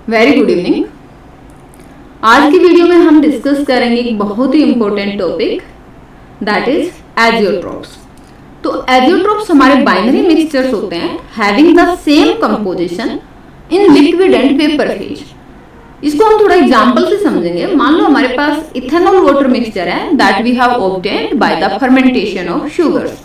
Very good evening. आज की video में हम डिस्कस करेंगे एक बहुत ही important topic, that is azeotropes. तो एजियोट्रोप्स हमारे बाइनरी मिक्सचर्स होते हैं having the same composition in liquid and vapour phase. इसको हम थोड़ा एग्जांपल से समझेंगे। मान लो हमारे पास इथेनॉल वाटर मिक्सचर है that we have obtained by the fermentation of sugars.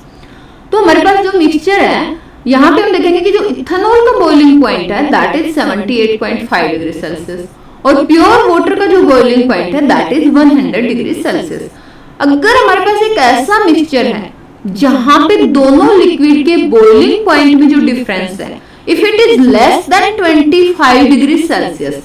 तो हमारे पास जो मिक्सचर है, यहाँ पे हम देखेंगे कि जो इथेनॉल का बॉइलिंग पॉइंट है दैट इज 78.5 डिग्री सेल्सियस और प्योर वाटर का जो बॉइलिंग पॉइंट है दैट इज 100 डिग्री सेल्सियस। अगर हमारे पास एक ऐसा मिक्सचर है जहां पे दोनों लिक्विड के बॉइलिंग पॉइंट में जो डिफरेंस है, if it is less than 25 degree Celsius,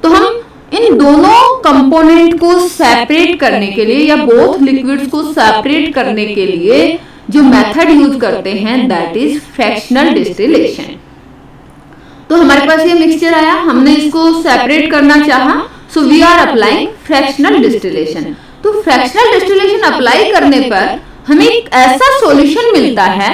तो हम इन दोनों कंपोनेंट को सेपरेट करने के लिए या बोथ लिक्विड्स को सेपरेट करने के लिए जो मेथड यूज करते हैं दैट इज फ्रैक्शनल डिस्टिलेशन। तो हमारे पास ये मिक्सचर आया, हमने इसको सेपरेट करना चाहा, so we are applying fractional distillation. तो फ्रैक्शनल डिस्टिलेशन अप्लाई करने पर हमें एक ऐसा सॉल्यूशन मिलता है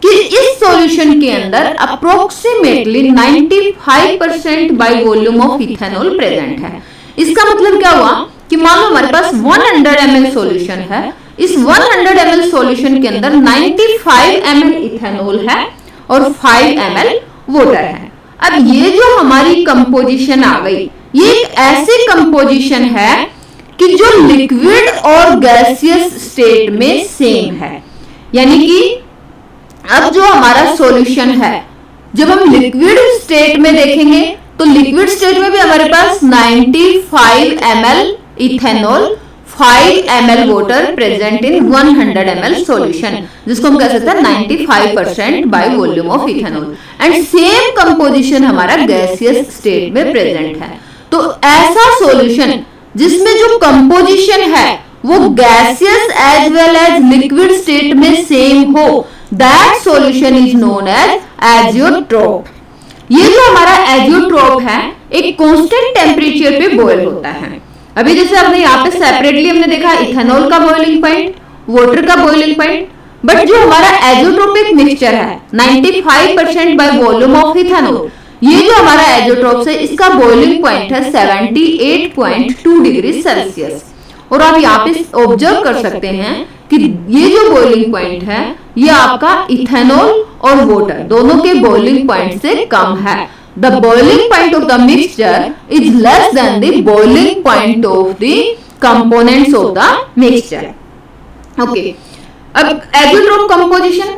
कि इस सॉल्यूशन के अंदर approximately 95% by volume of ethanol present है। इसका मतलब क्या हुआ कि मान लो हमारे पास 100 ml सॉल्यूशन है, इस 100 ml सॉल्यूशन के अंदर 95 ml इथेनॉल है और 5 ml वाटर है। अब ये जो हमारी कंपोजिशन आ गई, ये एक ऐसी कंपोजिशन है कि जो लिक्विड और गैसियस स्टेट में सेम है। यानी कि अब जो हमारा सॉल्यूशन है, जब हम लिक्विड स्टेट में देखेंगे तो लिक्विड स्टेट में भी हमारे पास 95 ml ethanol 5 ml water present in 100 ml solution, जिसको हम कह सकते हैं 95% by volume of ethanol. And same composition हमारा गैसियस स्टेट में प्रेजेंट है। तो ऐसा सॉल्यूशन जिसमें जो कंपोजिशन है वो gaseous as well as liquid state में सेम हो, that solution is known as azeotrope. ये जो हमारा एजियोट्रोप है एक कांस्टेंट टेम्परेचर पे बॉयल होता है। अभी जैसे हमने यहाँ पे सेपरेटली हमने देखा इथेनॉल का बॉइलिंग पॉइंट, वाटर का बॉइलिंग पॉइंट, बट जो हमारा एजियोट्रोपिक मिक्सचर है 95% बाय वॉल्यूम ऑफ इथेनॉल, ये जो हमारा एजियोट्रोप है इसका बॉइलिंग पॉइंट है 78.2 डिग्री सेल्सियस। और आप यहाँ पे ऑब्जर्व कर सकते हैं कि ये जो बॉइलिंग पॉइंट है ये आपका इथेनॉल और वाटर दोनों के बॉइलिंग पॉइंट से कम है। The boiling point of the mixture is less than the boiling point of the components of the mixture. Okay. अब azeotrope composition,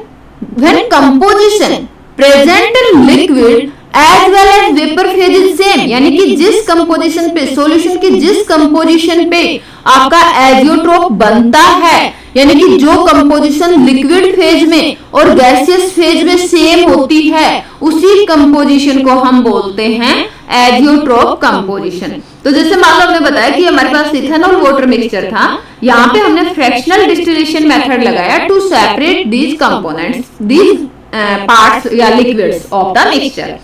when composition present in liquid as well as vapor phase is same, यानी कि जिस composition पे solution की जिस composition पे आपका azeotrope बनता है, यानी कि जो कंपोजिशन लिक्विड फेज में और गैसियस फेज में सेम होती है, उसी कंपोजिशन को हम बोलते हैं एजियोट्रोप कंपोजिशन। तो जैसे मान लो हमने बताया कि हमारे पास इथेनॉल वाटर मिक्सचर था, यहाँ पे हमने फ्रैक्शनल डिस्टिलेशन मेथड लगाया to separate these components, these parts या लिक्विड्स ऑफ द मिक्सचर।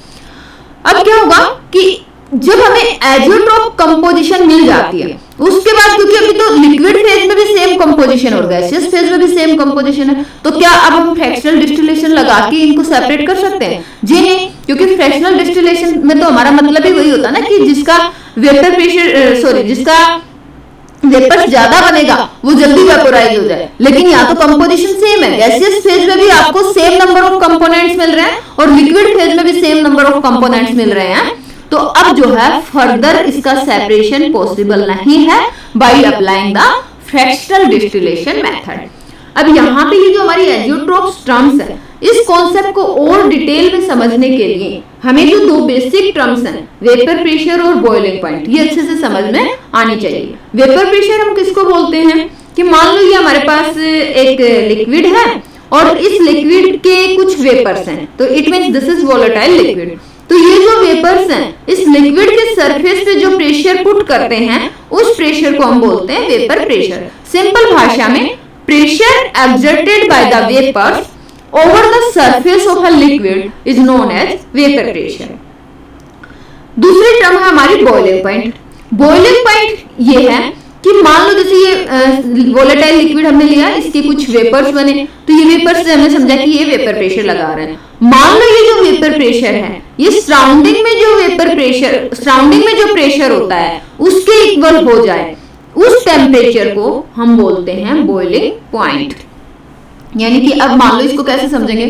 अब क्या होगा कि जब हमें एजियोट्रोप कंपोजिशन मिल जाती है, उसके बाद क्योंकि अभी तो लिक्विड फेज में भी सेम कंपोजिशन और गैसियस फेज में भी सेम कंपोजिशन है, तो क्या अब हम फ्रैक्शनल डिस्टिलेशन लगा के इनको सेपरेट कर सकते हैं? जी नहीं, क्योंकि फ्रैक्शनल डिस्टिलेशन में तो हमारा मतलब ही वही होता है ना कि जिसका वेपर प्रेशर जिसका वेपर ज्यादा बनेगा वो जल्दी वेपोराइज हो जाए। लेकिन यहाँ तो कंपोजिशन सेम है, गैसियस फेज में भी आपको सेम नंबर ऑफ कंपोनेंट्स मिल रहे हैं और लिक्विड फेज में भी सेम नंबर ऑफ कंपोनेंट्स मिल रहे हैं। तो अब जो है फर्दर इसका सेपरेशन पॉसिबल नहीं है by applying the fractional distillation method. अब यहाँ पे ये जो हमारी एजियोट्रोप्स टर्म्स है, इस कॉन्सेप्ट को और डिटेल में समझने के लिए हमें जो दो बेसिक टर्म्स हैं, वेपर प्रेशर और बॉइलिंग पॉइंट, ये अच्छे से समझ में आनी चाहिए। वेपर प्रेशर हम किसको बोलते हैं कि मान लो ये हमारे पास एक लिक्विड है और इस लिक्विड के कुछ वेपर्स हैं, तो it means this is volatile liquid. तो ये जो वेपर्स हैं इस लिक्विड के सरफेस पे जो प्रेशर पुट करते हैं उस प्रेशर को हम बोलते हैं वेपर प्रेशर। सिंपल भाषा में pressure exerted by the vapours over the surface of a liquid is known as vapor pressure. दूसरी टर्म है हमारी बॉइलिंग पॉइंट। बॉइलिंग पॉइंट ये है कि मान लो जैसे ये वोलेटाइल लिक्विड हमने लिया, इसके कुछ वेपर्स बने, तो ये वेपर्स से हमने समझा कि ये वेपर प्रेशर लगा रहे हैं। मान लो ये जो वेपर प्रेशर है ये सराउंडिंग में जो वेपर प्रेशर, सराउंडिंग में जो प्रेशर होता है उसके इक्वल हो जाए, उस टेम्परेचर को हम बोलते हैं बॉइलिंग पॉइंट। यानी कि अब मान लो इसको कैसे समझेंगे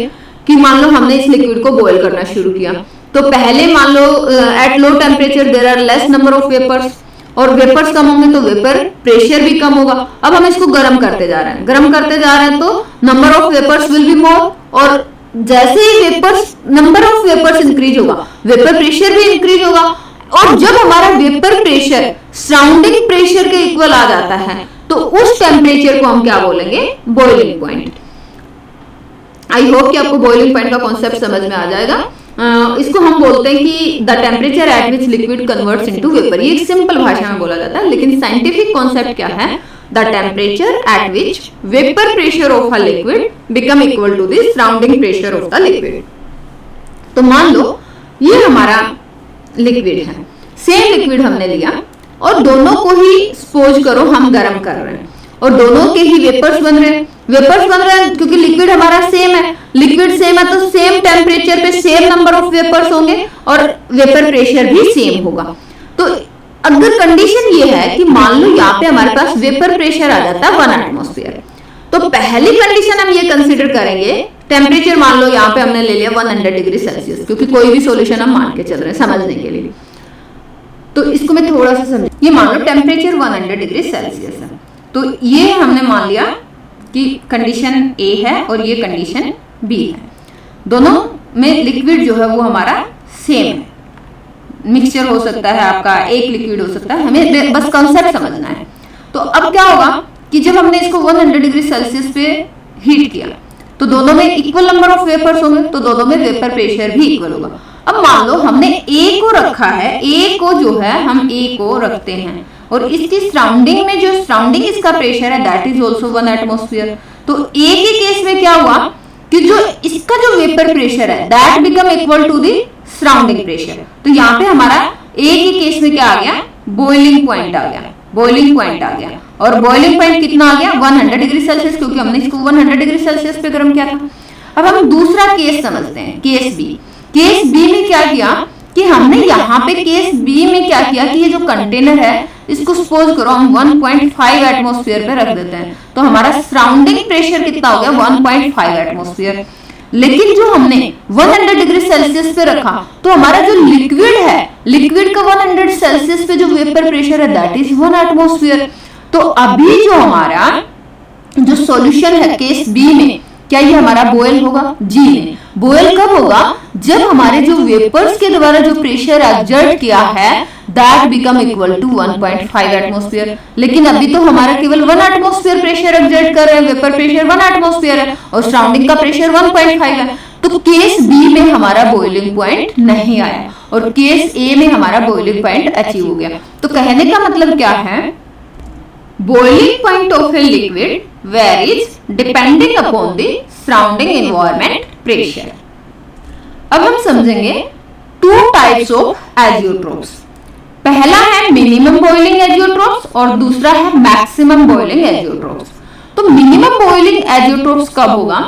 कि मान लो हमने इस लिक्विड को बॉईल करना शुरू किया, तो पहले मान लो at low temperature there are less number of vapours, और वेपर्स कम होंगे तो वेपर प्रेशर भी कम होगा। अब हम इसको गर्म करते जा रहे हैं, गर्म करते जा रहे हैं तो number of vapours will be more, और जैसे ही vapours, number of vapours increase होगा, वेपर प्रेशर भी इंक्रीज होगा, और जब हमारा वेपर प्रेशर सराउंडिंग प्रेशर के इक्वल आ जाता है तो उस टेम्परेचर को हम क्या बोलेंगे, बॉइलिंग पॉइंट। आई होप कि आपको बॉइलिंग पॉइंट का कॉन्सेप्ट समझ में आ जाएगा। इसको हम बोलते हैं कि the temperature at which liquid converts into vapour. ये एक सिंपल भाषा में बोला जाता है, लेकिन साइंटिफिक कॉन्सेप्ट क्या है, the temperature at which vapour pressure of a liquid become equal to the surrounding pressure of the liquid. तो मान लो ये हमारा लिक्विड है, सेम लिक्विड हमने लिया और दोनों को ही सपोज करो हम गर्म कर रहे हैं और दोनों के ही वेपर्स बन रहे हैं, वेपर्स बन रहे हैं क्योंकि लिक्विड हमारा सेम है, लिक्विड सेम है तो सेम टेम्परेचर पे सेम नंबर ऑफ वेपर्स होंगे और वेपर प्रेशर भी सेम होगा। तो अगर कंडीशन ये है कि मान लो यहाँ पे हमारे पास वेपर प्रेशर आ जाता है 1 एटमॉस्फेयर, तो पहली कंडीशन हम ये कंसीडर करेंगे, टेम्परेचर मान लो यहाँ पे हमने ले लिया 100 डिग्री सेल्सियस, क्योंकि कोई भी सॉल्यूशन हम मान के चल रहे हैं समझने के लिए। तो इसको मैं थोड़ा सा समझ, ये मान लो टेम्परेचर 100 डिग्री सेल्सियस है, तो ये हमने मान लिया कि कंडीशन ए है और ये कंडीशन बी है, दोनों में लिक्विड जो है वो हमारा सेम है, मिक्सचर हो सकता है आपका, एक लिक्विड हो सकता है, हमें बस कॉन्सेप्ट समझना है। तो अब क्या होगा कि जब हमने इसको 100 डिग्री सेल्सियस पे हीट किया तो दोनों में इक्वल नंबर ऑफ वेपर्स होंगे, तो दोनों में वेपर प्रेशर भी इक्वल होगा। अब मान लो हमने ए को रखा है, ए को जो है हम ए को रखते हैं और इसकी सराउंडिंग में जो सराउंडिंग इसका प्रेशर है दैट इज आल्सो 1 एटमॉस्फेयर। तो ए के केस में क्या हुआ कि जो इसका जो वेपर प्रेशर है that become equal to the surrounding pressure. तो यहाँ पे हमारा ए के केस में क्या आ गया, बॉइलिंग पॉइंट आ गया, बॉइलिंग पॉइंट आ गया। और बॉइलिंग पॉइंट कितना आ गया, 100 डिग्री सेल्सियस, क्योंकि हमने इसको 100 डिग्री सेल्सियस पे गर्म किया था। अब हम दूसरा केस समझते हैं, केस बी। केस बी में क्या किया कि हमने यहाँ पे केस बी में क्या किया कि ये जो कंटेनर है इसको सपोज करो हम 1.5 एटमॉस्फेयर पे रख देते हैं, तो हमारा सराउंडिंग प्रेशर कितना हो गया, 1.5 एटमॉस्फेयर। लेकिन जो हमने 100 डिग्री सेल्सियस पे रखा तो हमारा जो लिक्विड है, लिक्विड का 100 सेल्सियस पे जो वेपर प्रेशर है दैट इज 1 एटमॉस्फेयर। तो अभी जो हमारा जो सॉल्यूशन है केस बी में, क्या ये हमारा बॉयल होगा, जी नहीं। बॉयल कब होगा, जब हमारे जो वेपर्स के द्वारा जो प्रेशर एक्सर्ट किया है that become equal to 1.5 atmosphere. लेकिन अभी तो हमारा केवल 1 एटमॉस्फेयर प्रेशर एक्सर्ट कर रहे हैं, वेपर प्रेशर 1 एटमॉस्फेयर है और सराउंडिंग का प्रेशर 1.5 है। तो केस बी में हमारा बॉइलिंग पॉइंट नहीं आया और केस ए में हमारा बॉइलिंग पॉइंट अचीव हो गया। तो कहने का मतलब क्या है, boiling point of a liquid varies depending upon the surrounding environment pressure। अब हम समझेंगे 2 types of azeotrophs। पहला है मिनिमम बॉइलिंग एजियोट्रोप्स और दूसरा है मैक्सिमम बॉइलिंग एजियोट्रोप्स। तो मिनिमम बॉइलिंग एजियोट्रोप्स कब होगा,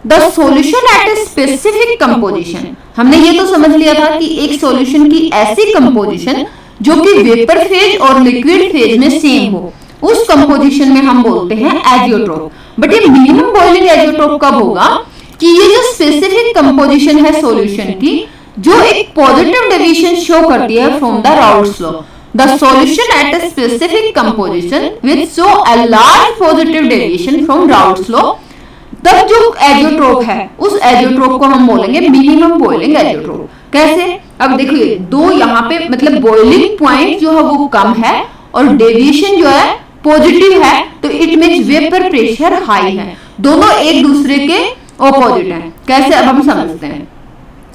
the solution at a specific composition. हमने ये तो समझ लिया था कि एक सॉल्यूशन की ऐसी कंपोजिशन जो कि वेपर फेज और लिक्विड फेज में सेम हो, उस कंपोजिशन में हम बोलते हैं एजियोट्रोप। बट ये मिनिमम बॉइलिंग एजियोट्रोप कब होगा कि ये जो स्पेसिफिक कंपोजिशन है सॉल्यूशन की जो एक पॉजिटिव डेविएशन शो करती है from the Raoult's law. The solution at a specific composition which show a large positive deviation from Raoult's law, तब जो एजियोट्रोप है उस एजियोट्रोप को हम बोलेंगे मिनिमम बॉइलिंग एजियोट्रोप। कैसे, अब देखिए दो यहाँ पे मतलब बॉइलिंग पॉइंट जो है वो कम है और डेविएशन जो है पॉजिटिव है, तो it means vapour pressure high है, दोनों एक दूसरे के ऑपोजिट हैं। कैसे, अब हम समझते हैं।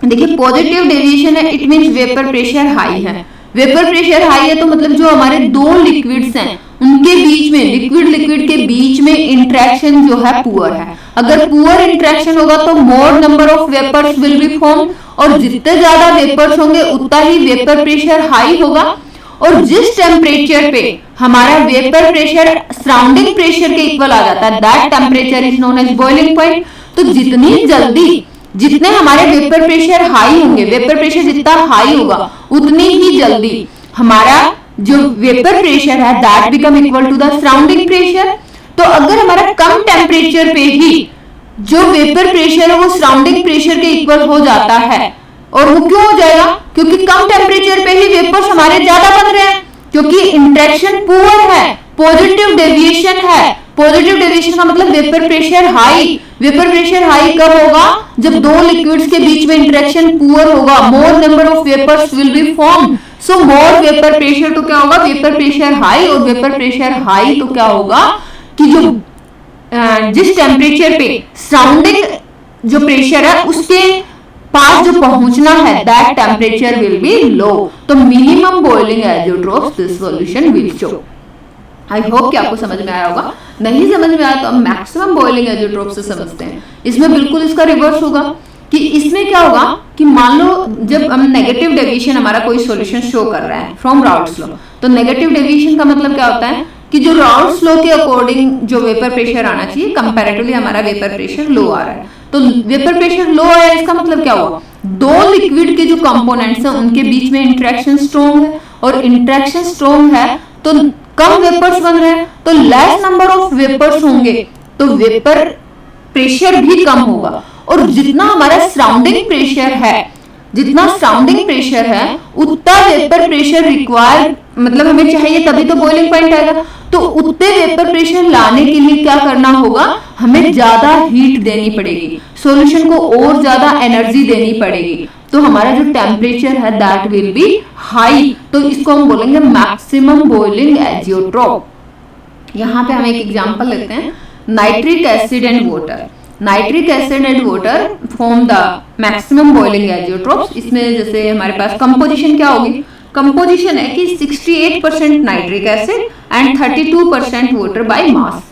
देखिए पॉजिटिव डेविएशन है, it means vapour pressure high है। वेपर प्रेशर हाई है तो मतलब जो हमारे दो लिक्विड्स हैं उनके बीच में, लिक्विड लिक्विड के बीच में इंटरेक्शन जो है पुअर है। अगर पुअर इंटरेक्शन होगा तो more number of vapours will be form, और जितने ज्यादा वेपर्स होंगे उतना ही वेपर प्रेशर हाई होगा और जिस टेम्परेचर पे हमारा वेपर प्रेशर सराउंडिंग प्रेशर के इक्वल आ जाता है, that temperature is known as boiling point. तो जितनी जल्दी जितने हमारे वेपर प्रेशर हाई होंगे, वेपर प्रेशर जितना हाई होगा उतनी ही जल्दी हमारा जो वेपर प्रेशर है that become equal to the surrounding pressure. तो अगर हमारा कम टेम्परेचर पे ही जो वेपर प्रेशर है वो सराउंडिंग प्रेशर के इक्वल हो जाता है, और वो क्यों हो जाएगा? क्योंकि कम टेम्परेचर पे ही वेपर्स हमारे ज्यादा बन रहे हैं, क्योंकि इंटरेक्शन पुअर है, पॉजिटिव डेविएशन है। पॉजिटिव डेविएशन का मतलब vapour pressure high. Vapour pressure high कब होगा? जब दो लिक्विड्स के बीच में इंटरेक्शन पुअर होगा, more number of vapours will be form, so more vapour pressure. तो क्या होगा? वेपर प्रेशर हाई, और वेपर प्रेशर हाई तो क्या होगा कि जो जिस टेम्परेचर पे सराउंडिंग जो प्रेशर है उसके पास जो पहुंचना है दैट टेम्परेचर विल बी लो। तो minimum boiling azeotropes this solution will show. I hope कि आपको समझ में आया होगा। नहीं समझ में आया तो हम मैक्सिमम बॉइलिंग एजियोट्रोप्स से समझते हैं। इसमें बिल्कुल इसका रिवर्स होगा कि इसमें क्या होगा कि मान लो जब हम नेगेटिव डेविएशन हमारा कोई सॉल्यूशन शो कर रहा है फ्रॉम राउट्स लॉ, तो नेगेटिव डेविएशन का मतलब क्या होता है कि जो राउट्स लॉ के अकॉर्डिंग जो वेपर प्रेशर आना चाहिए कंपैरेटिवली हमारा वेपर प्रेशर लो आ रहा है। तो वेपर प्रेशर लो आया इसका मतलब क्या हुआ? दो लिक्विड के जो कंपोनेंट्स हैं उनके बीच में इंटरेक्शन स्ट्रॉन्ग है, और इंटरेक्शन स्ट्रॉन्ग है तो कम वेपर्स बन रहे हैं, तो लेस नंबर ऑफ वेपर्स होंगे तो वेपर प्रेशर भी कम होगा। और जितना हमारा सराउंडिंग प्रेशर है, जितना सराउंडिंग प्रेशर है उतना वेपर प्रेशर रिक्वायर मतलब हमें चाहिए, तभी तो बॉइलिंग पॉइंट आएगा। तो उतने वेपर प्रेशर लाने के लिए क्या करना होगा? हमें ज्यादा हीट देनी पड़ेगी, सॉल्यूशन को और ज्यादा एनर्जी देनी पड़ेगी। तो हमारा जो टेम्परेचर है दैट विल बी हाई। तो इसको हम बोलेंगे मैक्सिमम बॉइलिंग एजियोट्रोप। यहाँ पे हम एक एग्जांपल लेते हैं, nitric acid and water. Nitric acid and water form the maximum boiling azeotropes. इसमें जैसे हमारे पास कंपोजिशन क्या होगी? कंपोजिशन है कि 68% nitric acid and 32% water by mass.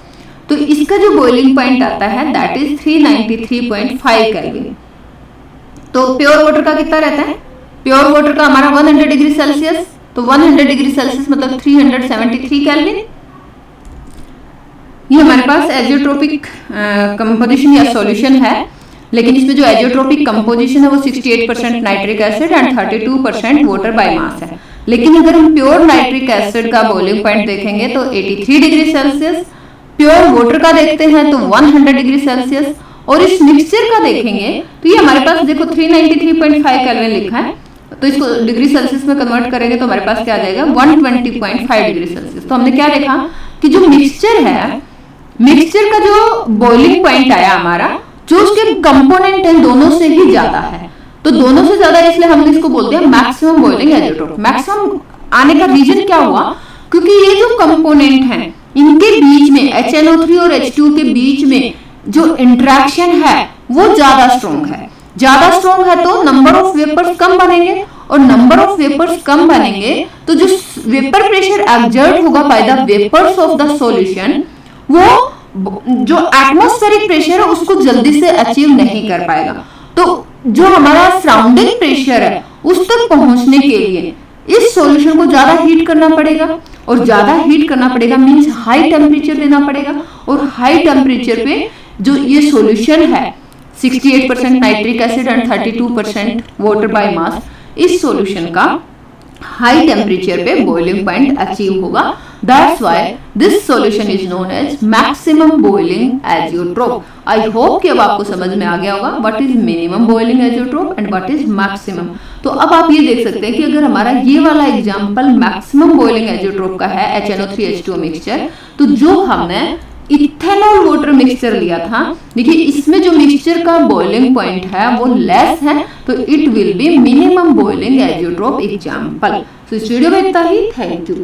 तो इसका जो बॉइलिंग पॉइंट आता है दैट इज 393.5 केल्विन। तो प्योर वाटर का कितना रहता है? प्योर वाटर का हमारा 100 डिग्री सेल्सियस, तो 100 डिग्री सेल्सियस मतलब 373 केल्विन। ये हमारे पास एजियोट्रोपिक कंपोजिशन या सॉल्यूशन है, लेकिन इसमें जो एजियोट्रोपिक कंपोजिशन है वो 68% nitric acid and 32% water by mass है। लेकिन अगर हम प्योर नाइट्रिक एसिड का बॉइलिंग पॉइंट देखेंगे तो 83 डिग्री सेल्सियस, प्योर वाटर का देखते हैं तो 100 डिग्री सेल्सियस, और इस मिक्सचर का देखेंगे तो ये हमारे पास देखो 393.5 केल्विन लिखा है, तो इसको डिग्री सेल्सियस में कन्वर्ट करेंगे तो हमारे पास क्या आ जाएगा? 120.5 डिग्री सेल्सियस। तो हमने क्या देखा कि जो मिक्सचर है, मिक्सचर का जो बॉइलिंग पॉइंट आया हमारा, जो उसके कंपोनेंट है दोनों से ही ज्यादा है। तो दोनों से ज्यादा इसलिए हमने इसको बोलते हैं मैक्सिमम बॉइलिंग एजियोट्रोप। मैक्सिमम आने का रीजन क्या हुआ? क्योंकि ये जो कंपोनेंट हैं इनके बीच में HNO3 और H2 के बीच में जो इंटरेक्शन है वो ज्यादा स्ट्रॉन्ग है। ज्यादा स्ट्रॉन्ग है तो नंबर ऑफ वेपर्स कम बनेंगे, और नंबर ऑफ वेपर्स कम बनेंगे तो जो वेपर प्रेशर एक्सर्ट होगा by the vapours of the solution, वो जो एटमॉस्फेरिक प्रेशर है उसको जल्दी से अचीव नहीं कर पाएगा। तो जो हमारा सराउंडिंग प्रेशर है उस तक पहुंचने के लिए इस सॉल्यूशन को ज्यादा हीट करना पड़ेगा, और ज्यादा हीट करना पड़ेगा मींस हाई टेम्परेचर देना पड़ेगा। और हाई टेम्परेचर पे जो ये सॉल्यूशन है 68% nitric acid and 32% water by mass, इस सॉल्यूशन का हाई टेम्परेचर पे बॉइलिंग पॉइंट अचीव होगा। That's why this solution is known as maximum boiling azeotrope. I hope कि अब आपको समझ में आ गया होगा what is minimum boiling azeotrope and what is maximum. तो अब आप ये देख सकते हैं कि अगर हमारा ये वाला एग्जाम्पल मैक्सिमम बॉइलिंग एजियोट्रोप का है HNO3H2 मिक्सचर, तो जो हमने इथेनॉल वाटर मिक्सचर लिया था, देखिए इसमें जो मिक्सचर का बॉइलिंग पॉइंट है वो लेस है, तो it will be minimum boiling azeotrope example. तो इस वीडियो में इतना ही। Thank you.